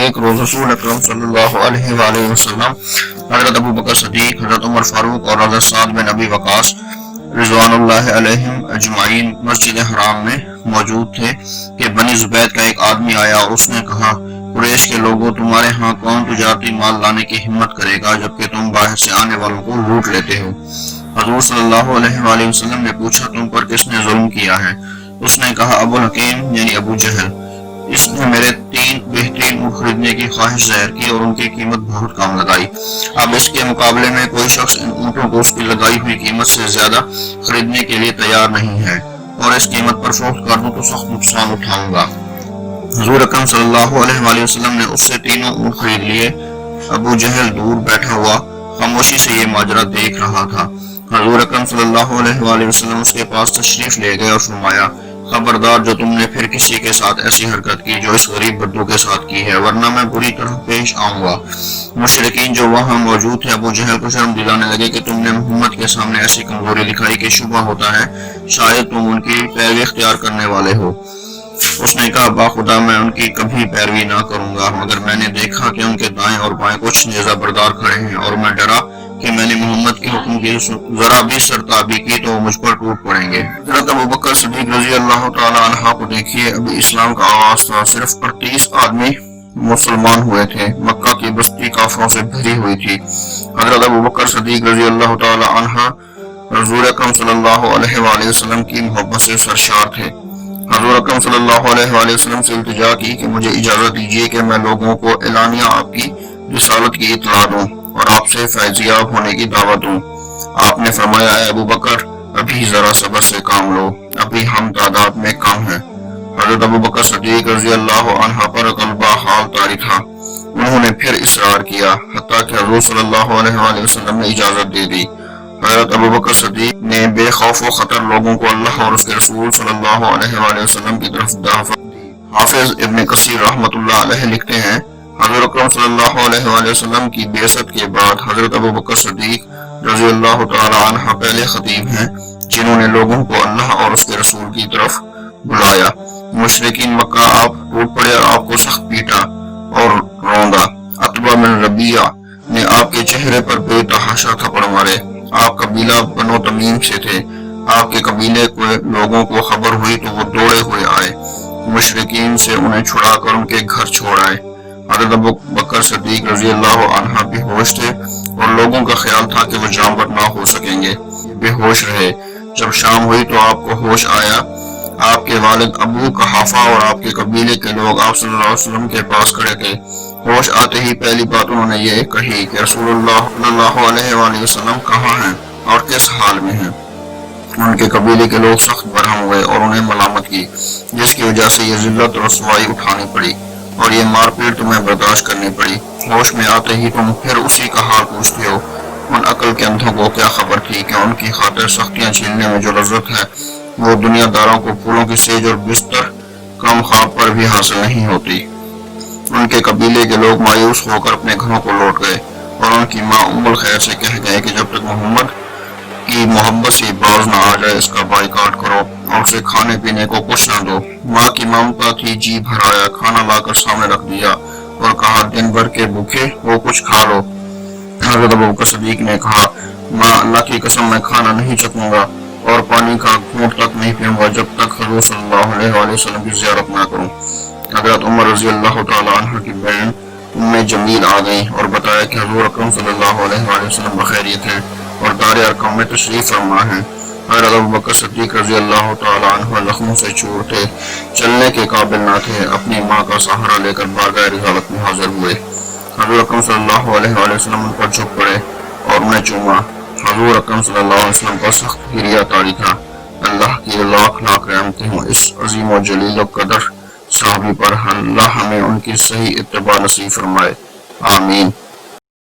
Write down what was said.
ایک روز رسول اکرم صلی اللہ علیہ وآلہ وسلم حضرت ابو بکر صدیق، حضرت عمر فاروق اور حضرت سعد بن ابی وقاص رضوان اللہ علیہم اجمعین مسجد حرام میں موجود تھے کہ بنی زبید کا ایک آدمی آیا اور اس نے کہا، قریش کے لوگوں، تمہارے ہاں کون تجارتی مال لانے کی ہمت کرے گا جبکہ تم باہر سے آنے والوں کو لوٹ لیتے ہو؟ حضور صلی اللہ علیہ وآلہ وسلم نے پوچھا، تم پر کس نے ظلم کیا ہے؟ اس نے کہا، ابو الحکیم یعنی ابو جہل، اس نے میرے 3 بہترین اونٹ خریدنے کی خواہش ظاہر کی اور ان کی قیمت بہت کم لگائی۔ اب اس کے مقابلے میں کوئی شخص ان اونٹوں کو اس کی لگائی ہوئی قیمت سے زیادہ خریدنے کے لیے تیار نہیں ہے اور اس قیمت پر فروخت کر دوں تو سخت نقصان اٹھاؤں گا۔ حضور اکرم صلی اللہ علیہ وآلہ وسلم نے اس سے 3 اونٹ خرید لیے۔ ابو جہل دور بیٹھا ہوا خاموشی سے یہ ماجرا دیکھ رہا تھا۔ حضور اکرم صلی اللہ علیہ وآلہ وسلم اس کے پاس تشریف لے گئے اور فرمایا، خبردار جو تم نے پھر کسی کے ساتھ ایسی حرکت کی جو اس غریب بدو کے ساتھ کی ہے، ورنہ میں بری طرح پیش آؤں گا۔ مشرکین جو وہاں موجود تھے ابو جہل کو شرم دلانے لگے کہ تم نے محمد کے سامنے ایسی کمزوری دکھائی کہ شبہ ہوتا ہے شاید تم ان کی پیروی اختیار کرنے والے ہو۔ اس نے کہا، باخدا میں ان کی کبھی پیروی نہ کروں گا، مگر میں نے دیکھا کہ ان کے دائیں اور بائیں کچھ نیزہ بردار کھڑے ہیں اور میں ڈرا کہ میں نے محمد کے حکم کی ذرا بھی سرتابی کی تو وہ مجھ پر ٹوٹ پڑیں گے۔ حضرت ابو بکر صدیق رضی اللہ تعالی عنہ کو دیکھیے، ابھی اسلام کا آغاز تھا، صرف 38 آدمی مسلمان ہوئے تھے، مکہ کی بستی کافروں سے بھری ہوئی تھی۔ حضرت ابو بکر صدیق رضی اللہ تعالی عنہ حضور اکرم صلی اللہ علیہ وآلہ وسلم کی محبت سے سرشار تھے۔ حضور اکرم صلی اللہ علیہ وآلہ وسلم سے التجا کی کہ مجھے اجازت دیجیے کہ میں لوگوں کو اعلانیہ آپ کی رسالت کی اطلاع دوں اور آپ سے فیضیاب ہونے کی دعوت دوں۔ آپ نے فرمایا، اے ابو بکر، ابھی ذرا صبر سے کام لو، ابھی ہم تعداد میں کم ہیں۔ حضرت ابو بکر صدیق رضی اللہ عنہ پر قلبہ حال طاری تھا۔ انہوں نے پھر اصرار کیا حتیٰ کہ حضور صلی اللہ علیہ وآلہ وسلم نے اجازت دے دی۔ حضرت ابو بکر صدیق نے بے خوف و خطر لوگوں کو اللہ اور اس کے رسول صلی اللہ علیہ وآلہ وسلم کی طرف دعوت دی۔ حافظ ابن کثیر رحمۃ اللہ علیہ لکھتے ہیں، حضور اکرم صلی اللہ علیہ وآلہ وسلم کی بعثت کے بعد حضرت ابو بکر صدیق رضی اللہ تعالی عنہ پہلے خطیب ہیں جنہوں نے لوگوں کو اللہ اور اس کے رسول کی طرف بلایا۔ مشرکین مکہ آپ ٹوٹ پڑے اور آپ کو سخت پیٹا اور روندا۔ عتبہ بن ربیعہ نے آپ کے چہرے پر بے تحاشا تھپڑ مارے۔ آپ قبیلہ بنو تمیم سے تھے۔ آپ کے قبیلے کے لوگوں کو خبر ہوئی تو وہ دوڑے ہوئے آئے، مشرکین سے انہیں چھڑا کر ان کے گھر چھوڑ آئے۔ حضرت ابو بکر صدیق رضی اللہ عنہ بے ہوش تھے اور لوگوں کا خیال تھا کہ وہ جانور نہ ہو سکیں گے، بے ہوش رہے۔ جب شام ہوئی تو آپ کو ہوش آیا۔ آپ کے والد ابو قحافہ اور آپ کے قبیلے کے لوگ آپ صلی اللہ علیہ وسلم کے پاس کھڑے تھے۔ ہوش آتے ہی پہلی بات انہوں نے یہ کہی کہ رسول اللہ صلی اللہ علیہ وآلہ وسلم کہاں ہیں اور کس حال میں ہیں؟ ان کے قبیلے کے لوگ سخت برہم ہوئے اور انہیں ملامت کی، جس کی وجہ سے یہ ذلت اور رسوائی اٹھانی پڑی اور یہ مار پیٹ تمہیں برداشت کرنی پڑی۔ ہوش میں آتے ہی تم پھر اسی کا حال پوچھتے ہو۔ ان عقل کے اندھوں کو کیا خبر تھی کہ ان کی خاطر سختیاں جھیلنے میں جو لذت ہے وہ دنیا داروں کو پھولوں کی سیج اور بستر کم خواب پر بھی حاصل نہیں ہوتی۔ ان کے قبیلے کے لوگ مایوس ہو کر اپنے گھروں کو لوٹ گئے اور ان کی ماں ام الخیر سے کہہ گئے کہ جب تک محمد کی محبت سے باز نہ آ جائے اس کا بائیکاٹ کرو اور اسے کھانے پینے کو کچھ نہ دو۔ ماں کی ممتا تھی، جی بھر آیا، کھانا لا کر سامنے رکھ دیا اور کہا، دن بھر کے بھوکے وہ کچھ کھا لو۔ حضرت ابو بکر صدیق نے کہا، ماں، اللہ کی قسم میں کھانا نہیں چکھوں گا اور پانی کا گھونٹ تک نہیں پیوں گا جب تک حضور صلی اللہ علیہ وآلہ وسلم کی زیارت نہ کروں۔ حضرت عمر رضی اللہ تعالی عنہ کی بہن ام جمیل آ گئی اور بتایا کہ حضور اکرم صلی اللہ علیہ وآلہ وسلم بخیریت ہیں اور دار ارقم میں تشریف فرما ہیں۔ حضرت ابو بکر صدیق رضی اللہ تعالی عنہ زخموں سے چور تھے، چلنے کے قابل نہ تھے، اپنی ماں کا سہارا لے کر بارگاہ رسالت میں حاضر ہوئے۔ حضور اکرم صلی اللہ علیہ وآلہ وسلم ان پر جھک پڑے اور انہیں چوما۔ حضور اکرم صلی اللہ علیہ وسلم کا سخت گریہ طاری تھا۔ اللہ کی لاکھ لاکھ رحمتیں ہوں اس عظیم و جلیل و قدر صحابی پر، اللہ ہمیں ان کی صحیح اتباع نصیب فرمائے، آمین۔